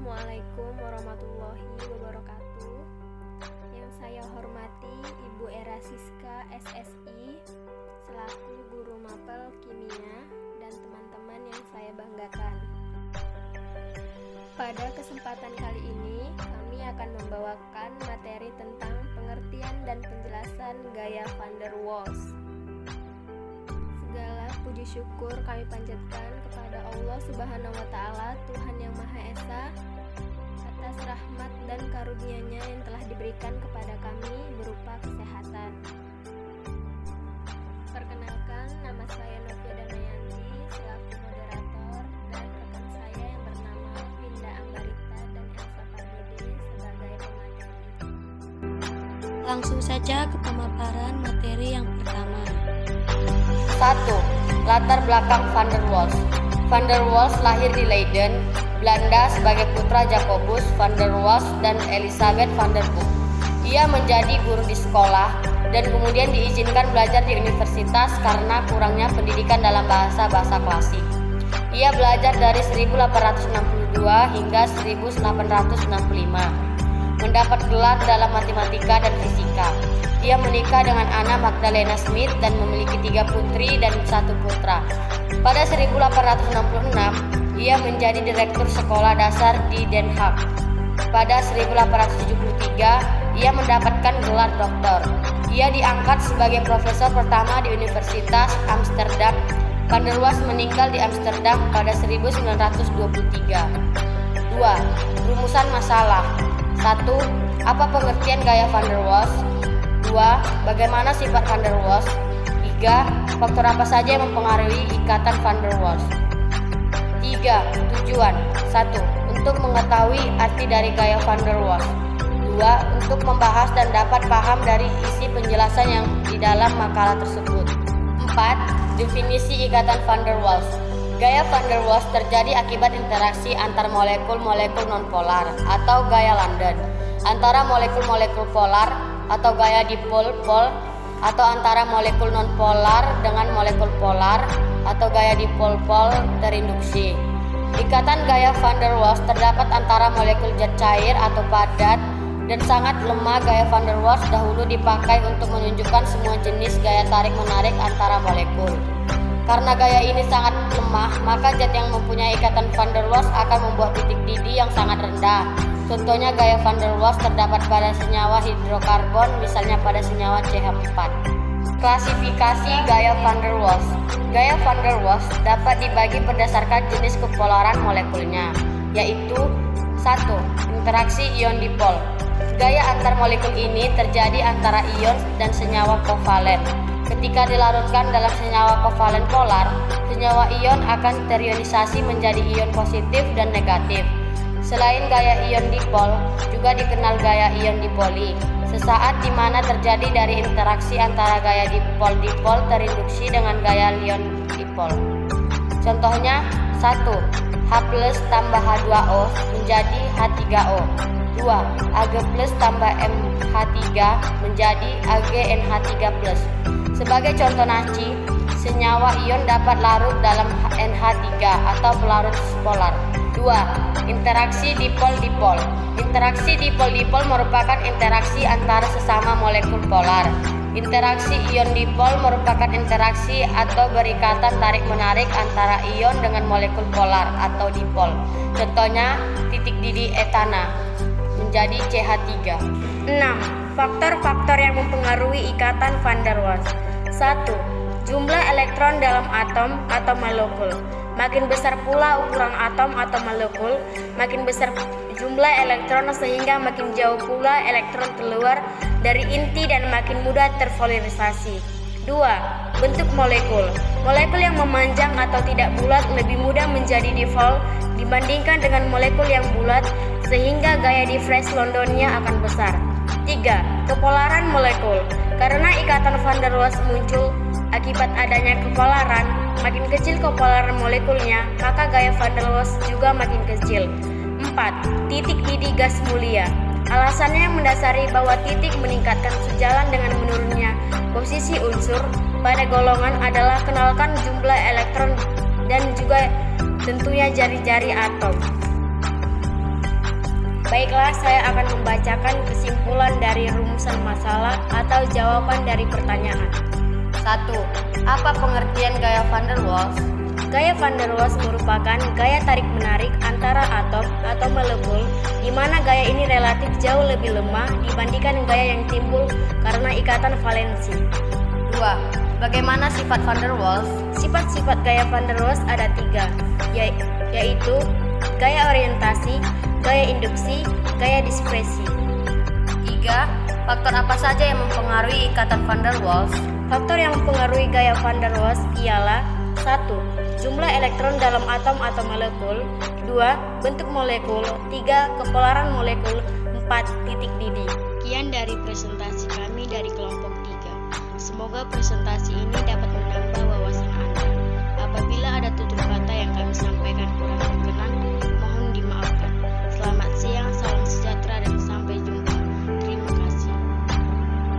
Assalamualaikum warahmatullahi wabarakatuh. Yang saya hormati Ibu Era Siska SSI selaku guru mapel kimia dan teman-teman yang saya banggakan. Pada kesempatan kali ini kami akan membawakan materi tentang pengertian dan penjelasan gaya van der Waals. Segala puji syukur kami panjatkan kepada Allah Subhanahu wa Ta'ala, Tuhan yang Maha Esa, atas rahmat dan karunia-Nya yang telah diberikan kepada kami berupa kesehatan. Perkenalkan, nama saya Novia Damayanti selaku moderator dan rekan saya yang bernama Winda Ambarita dan Elsa Pardede sebagai pemateri. Langsung saja ke pemaparan materi yang pertama. 1. Latar belakang van der Waals. Van der Waals lahir di Leiden, Belanda sebagai putra Jacobus van der Waals dan Elisabeth van der Boom. Ia menjadi guru di sekolah dan kemudian diizinkan belajar di universitas karena kurangnya pendidikan dalam bahasa klasik. Ia belajar dari 1862 hingga 1865. Mendapat gelar dalam matematika dan fisika. Ia menikah dengan Anna Magdalena Smith dan memiliki 3 putri dan 1 putra. Pada 1866, ia menjadi direktur sekolah dasar di Den Haag. Pada 1873, ia mendapatkan gelar doktor. Ia diangkat sebagai profesor pertama di Universitas Amsterdam. Van der Waals meninggal di Amsterdam pada 1923. 2. Rumusan masalah. 1. Apa pengertian gaya van der Waals? 2. Bagaimana sifat van der Waals? 3. Faktor apa saja yang mempengaruhi ikatan van der Waals? 3. Tujuan. 1. Untuk mengetahui arti dari gaya van der Waals. 2. Untuk membahas dan dapat paham dari isi penjelasan yang di dalam makalah tersebut. 4. Definisi ikatan van der Waals. Gaya van der Waals terjadi akibat interaksi antar molekul-molekul nonpolar atau gaya London, antara molekul-molekul polar atau gaya dipol-pol, atau antara molekul nonpolar dengan molekul polar atau gaya dipol-pol terinduksi. Ikatan gaya van der Waals terdapat antara molekul zat cair atau padat dan sangat lemah. Gaya van der Waals dahulu dipakai untuk menunjukkan semua jenis gaya tarik-menarik antara molekul. Karena gaya ini sangat lemah, maka zat yang mempunyai ikatan van der Waals akan membuat titik didih yang sangat rendah. Contohnya gaya van der Waals terdapat pada senyawa hidrokarbon, misalnya pada senyawa CH4. Klasifikasi gaya van der Waals. Gaya van der Waals dapat dibagi berdasarkan jenis kepolaran molekulnya, yaitu 1. Interaksi ion dipol. Gaya antar molekul ini terjadi antara ion dan senyawa kovalen. Ketika dilarutkan dalam senyawa kovalen polar, senyawa ion akan terionisasi menjadi ion positif dan negatif. Selain gaya ion dipol, juga dikenal gaya ion dipoli, sesaat di mana terjadi dari interaksi antara gaya dipol-dipol terinduksi dengan gaya ion dipol. Contohnya 1. H plus tambah H2O menjadi H3O. 2. Ag plus tambah MH3 menjadi AgNH3 plus. Sebagai contoh naci, senyawa ion dapat larut dalam NH3 atau pelarut polar. 2. Interaksi dipol-dipol. Interaksi dipol-dipol merupakan interaksi antara sesama molekul polar. Interaksi ion dipol merupakan interaksi atau berikatan tarik-menarik antara ion dengan molekul polar atau dipol. Contohnya titik didih etana menjadi CH3. 6. Faktor-faktor yang mempengaruhi ikatan van der Waals. 1. Jumlah elektron dalam atom atau molekul. Makin besar pula ukuran atom atau molekul, makin besar jumlah elektron sehingga makin jauh pula elektron keluar dari inti dan makin mudah terpolarisasi. 2. Bentuk molekul. Molekul yang memanjang atau tidak bulat lebih mudah menjadi dipol dibandingkan dengan molekul yang bulat, sehingga gaya difference Londonnya akan besar. 3. Kepolaran molekul. Karena ikatan van der Waals muncul akibat adanya kepolaran, makin kecil kepolaran molekulnya, maka gaya van der Waals juga makin kecil. 4. Titik didih gas mulia. Alasannya mendasari bahwa titik meningkatkan sejalan dengan menurunnya posisi unsur pada golongan adalah kenalkan jumlah elektron dan juga tentunya jari-jari atom. Baiklah, saya akan membacakan kesimpulan dari rumusan masalah atau jawaban dari pertanyaan. 1. Apa pengertian gaya van der Waals? Gaya van der Waals merupakan gaya tarik-menarik antara atom atau molekul, di mana gaya ini relatif jauh lebih lemah dibandingkan gaya yang timbul karena ikatan valensi. 2. Bagaimana sifat van der Waals? Sifat-sifat gaya van der Waals ada 3, yaitu gaya orientasi, gaya induksi, gaya dispersi. 3. Faktor apa saja yang mempengaruhi ikatan van der Waals? Faktor yang mempengaruhi gaya van der Waals ialah 1. Jumlah elektron dalam atom atau molekul. 2. Bentuk molekul. 3. Kepolaran molekul. 4. Titik didih. Sekian dari presentasi kami dari kelompok 3. Semoga presentasi ini dapat menambah wawasan